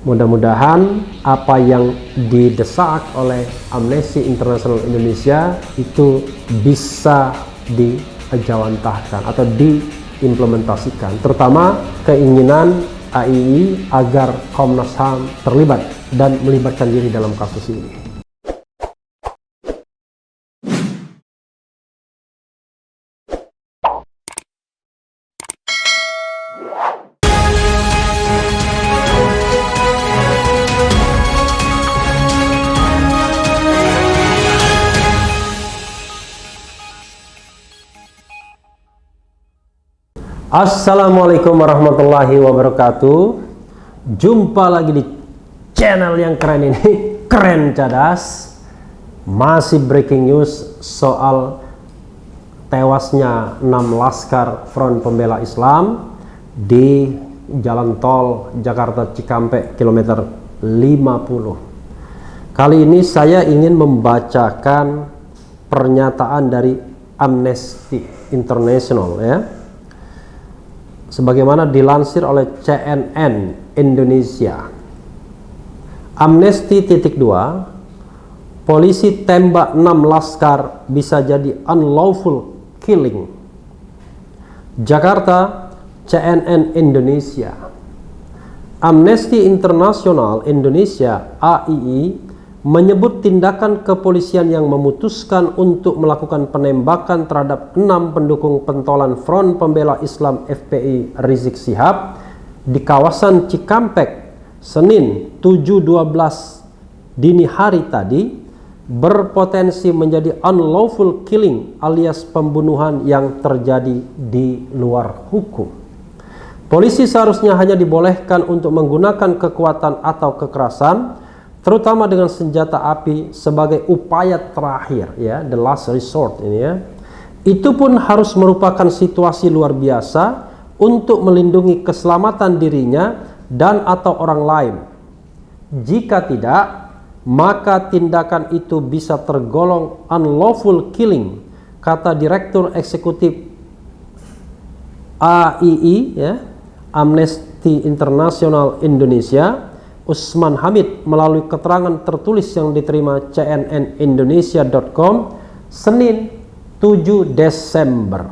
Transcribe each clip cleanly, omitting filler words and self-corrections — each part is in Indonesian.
Mudah-mudahan apa yang didesak oleh Amnesty International Indonesia itu bisa dijawantahkan atau diimplementasikan, terutama keinginan AII agar Komnas HAM terlibat dan melibatkan diri dalam kasus ini. Assalamualaikum warahmatullahi wabarakatuh. Jumpa lagi di channel yang keren ini, Keren Cadas. Masih breaking news soal tewasnya 6 laskar Front Pembela Islam di jalan tol Jakarta Cikampek kilometer 50. Kali ini saya ingin membacakan pernyataan dari Amnesty International, ya, sebagaimana dilansir oleh CNN Indonesia. Amnesty .2, polisi tembak 6 laskar bisa jadi unlawful killing. Jakarta, CNN Indonesia. Amnesty International Indonesia (AII) menyebut tindakan kepolisian yang memutuskan untuk melakukan penembakan terhadap 6 pendukung pentolan Front Pembela Islam FPI Rizik Syihab di kawasan Cikampek Senin 7/12 dini hari tadi berpotensi menjadi unlawful killing alias pembunuhan yang terjadi di luar hukum. Polisi seharusnya hanya dibolehkan untuk menggunakan kekuatan atau kekerasan, terutama dengan senjata api sebagai upaya terakhir, ya, the last resort ini, ya. Itu pun harus merupakan situasi luar biasa untuk melindungi keselamatan dirinya dan atau orang lain. Jika tidak, maka tindakan itu bisa tergolong unlawful killing, kata Direktur Eksekutif AII, ya, Amnesty International Indonesia, Usman Hamid, melalui keterangan tertulis yang diterima cnnindonesia.com Senin 7 Desember.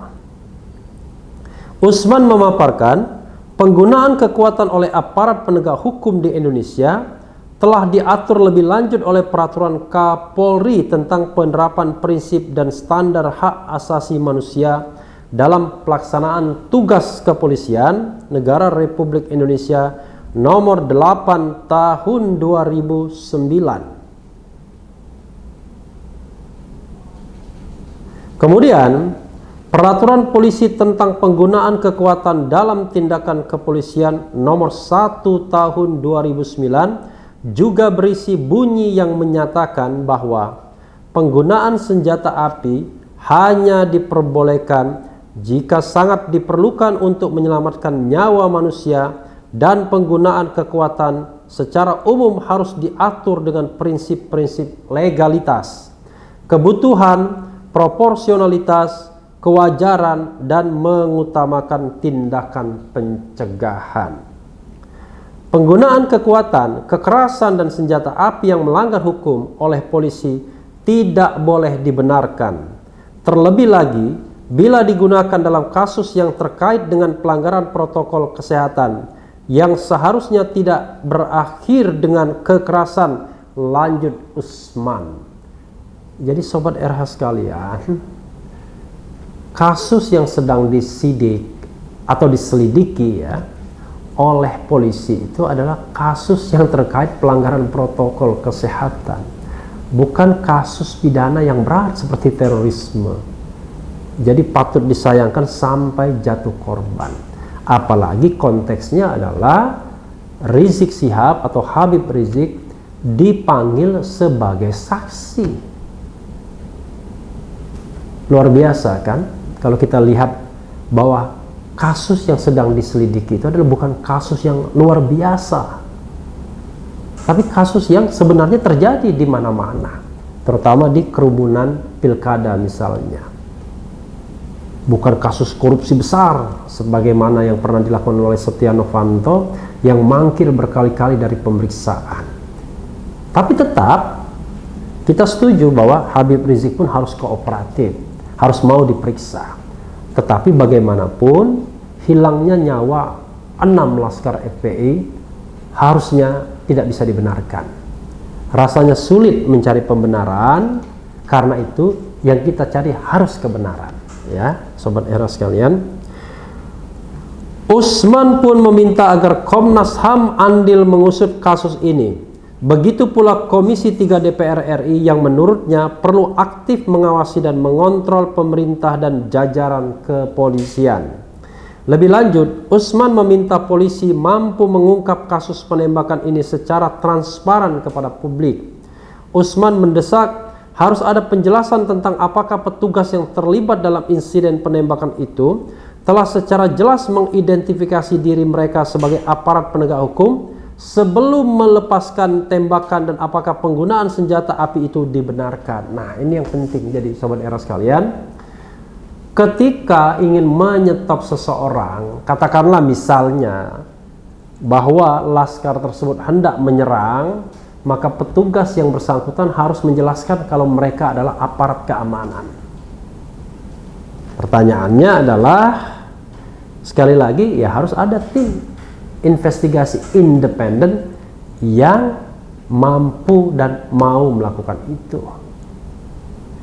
Usman memaparkan penggunaan kekuatan oleh aparat penegak hukum di Indonesia telah diatur lebih lanjut oleh Peraturan Kapolri tentang penerapan prinsip dan standar hak asasi manusia dalam pelaksanaan tugas kepolisian Negara Republik Indonesia Nomor 8 Tahun 2009. Kemudian, Peraturan Polisi tentang penggunaan kekuatan dalam tindakan kepolisian Nomor 1 Tahun 2009 juga berisi bunyi yang menyatakan bahwa penggunaan senjata api hanya diperbolehkan jika sangat diperlukan untuk menyelamatkan nyawa manusia, dan penggunaan kekuatan secara umum harus diatur dengan prinsip-prinsip legalitas, kebutuhan, proporsionalitas, kewajaran, dan mengutamakan tindakan pencegahan. Penggunaan kekuatan, kekerasan, dan senjata api yang melanggar hukum oleh polisi tidak boleh dibenarkan. Terlebih lagi, bila digunakan dalam kasus yang terkait dengan pelanggaran protokol kesehatan yang seharusnya tidak berakhir dengan kekerasan, lanjut Usman. Jadi sobat RH sekalian, kasus yang sedang disidik atau diselidiki, ya, oleh polisi itu adalah kasus yang terkait pelanggaran protokol kesehatan, bukan kasus pidana yang berat seperti terorisme. Jadi patut disayangkan sampai jatuh korban. Apalagi konteksnya adalah Rizik Syihab atau Habib Rizik dipanggil sebagai saksi. Luar biasa kan? Kalau kita lihat bahwa kasus yang sedang diselidiki itu adalah bukan kasus yang luar biasa, tapi kasus yang sebenarnya terjadi di mana-mana, terutama di kerumunan pilkada misalnya. bukan kasus korupsi besar sebagaimana yang pernah dilakukan oleh Setia Novanto yang mangkir berkali-kali dari pemeriksaan. Tapi tetap kita setuju bahwa Habib Rizik pun harus kooperatif, harus mau diperiksa. Tetapi bagaimanapun hilangnya nyawa 6 laskar FPI harusnya tidak bisa dibenarkan. Rasanya sulit mencari pembenaran, karena itu yang kita cari harus kebenaran. Ya, Sobat Era sekalian, Usman pun meminta agar Komnas HAM andil mengusut kasus ini. Begitu pula Komisi 3 DPR RI yang menurutnya perlu aktif mengawasi dan mengontrol pemerintah dan jajaran kepolisian. Lebih lanjut, Usman meminta polisi mampu mengungkap kasus penembakan ini secara transparan kepada publik. Usman mendesak harus ada penjelasan tentang apakah petugas yang terlibat dalam insiden penembakan itu telah secara jelas mengidentifikasi diri mereka sebagai aparat penegak hukum sebelum melepaskan tembakan, dan apakah penggunaan senjata api itu dibenarkan. Nah, ini yang penting. Jadi Sobat Era sekalian, ketika ingin menyetop seseorang, katakanlah misalnya bahwa laskar tersebut hendak menyerang, maka petugas yang bersangkutan harus menjelaskan kalau mereka adalah aparat keamanan. Pertanyaannya adalah, sekali lagi, ya harus ada tim investigasi independen yang mampu dan mau melakukan itu.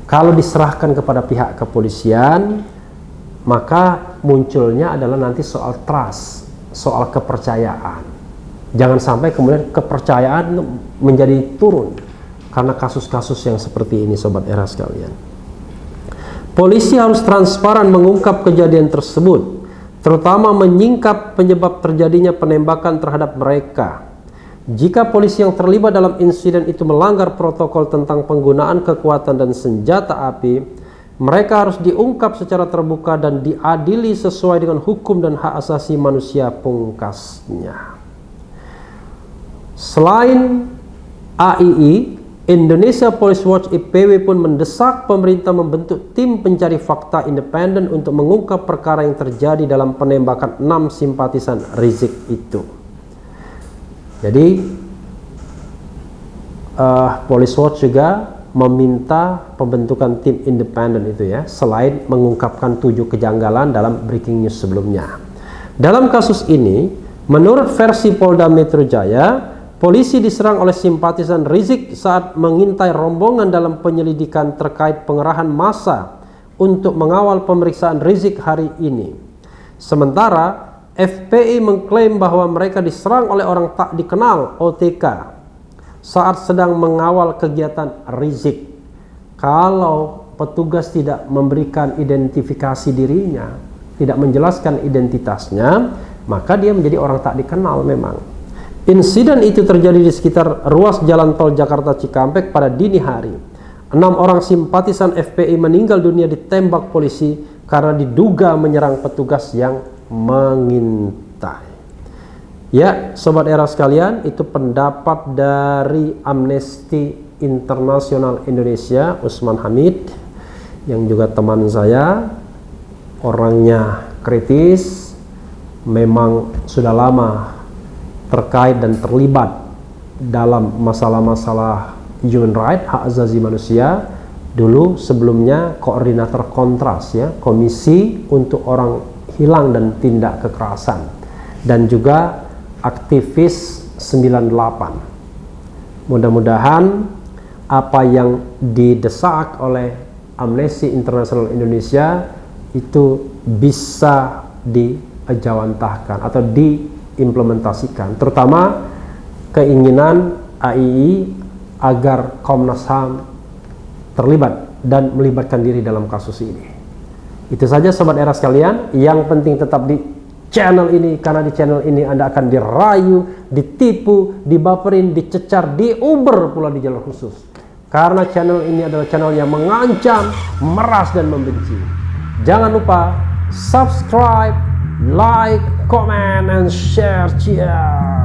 Kalau diserahkan kepada pihak kepolisian, maka munculnya adalah nanti soal trust, soal kepercayaan. Jangan sampai kemudian kepercayaan menjadi turun karena kasus-kasus yang seperti ini, Sobat Era sekalian. Polisi harus transparan mengungkap kejadian tersebut, terutama menyingkap penyebab terjadinya penembakan terhadap mereka. Jika polisi yang terlibat dalam insiden itu melanggar protokol tentang penggunaan kekuatan dan senjata api, mereka harus diungkap secara terbuka dan diadili sesuai dengan hukum dan hak asasi manusia pungkasnya. Selain AII, Indonesia Police Watch IPW pun mendesak pemerintah membentuk tim pencari fakta independen untuk mengungkap perkara yang terjadi dalam penembakan 6 simpatisan Rizik itu. Jadi Police Watch juga meminta pembentukan tim independen itu ya, selain mengungkapkan 7 kejanggalan dalam breaking news sebelumnya. Dalam kasus ini, menurut versi Polda Metro Jaya, polisi diserang oleh simpatisan Rizik saat mengintai rombongan dalam penyelidikan terkait pengerahan massa untuk mengawal pemeriksaan Rizik hari ini. Sementara FPI mengklaim bahwa mereka diserang oleh orang tak dikenal OTK saat sedang mengawal kegiatan Rizik. Kalau petugas tidak memberikan identifikasi dirinya, tidak menjelaskan identitasnya, maka dia menjadi orang tak dikenal memang. Insiden itu terjadi di sekitar ruas jalan tol Jakarta Cikampek pada dini hari. 6 orang simpatisan FPI meninggal dunia ditembak polisi karena diduga menyerang petugas yang mengintai. Ya, Sobat Era sekalian, itu pendapat dari Amnesty International Indonesia, Usman Hamid, yang juga teman saya, orangnya kritis, memang sudah lama terkait dan terlibat dalam masalah-masalah human right, hak asasi manusia. Dulu sebelumnya koordinator Kontras ya, Komisi untuk Orang Hilang dan Tindak Kekerasan, dan juga aktivis 98. Mudah-mudahan apa yang didesak oleh Amnesty International Indonesia itu bisa dijawantahkan atau diimplementasikan, terutama keinginan AII agar Komnas HAM terlibat dan melibatkan diri dalam kasus ini. Itu saja Sobat Era sekalian, yang penting tetap di channel ini, karena di channel ini Anda akan dirayu, ditipu, dibaperin, dicecar, diuber pula di jalur khusus. Karena channel ini adalah channel yang mengancam, meras dan membenci. Jangan lupa subscribe, like, comment, and share. Cheers.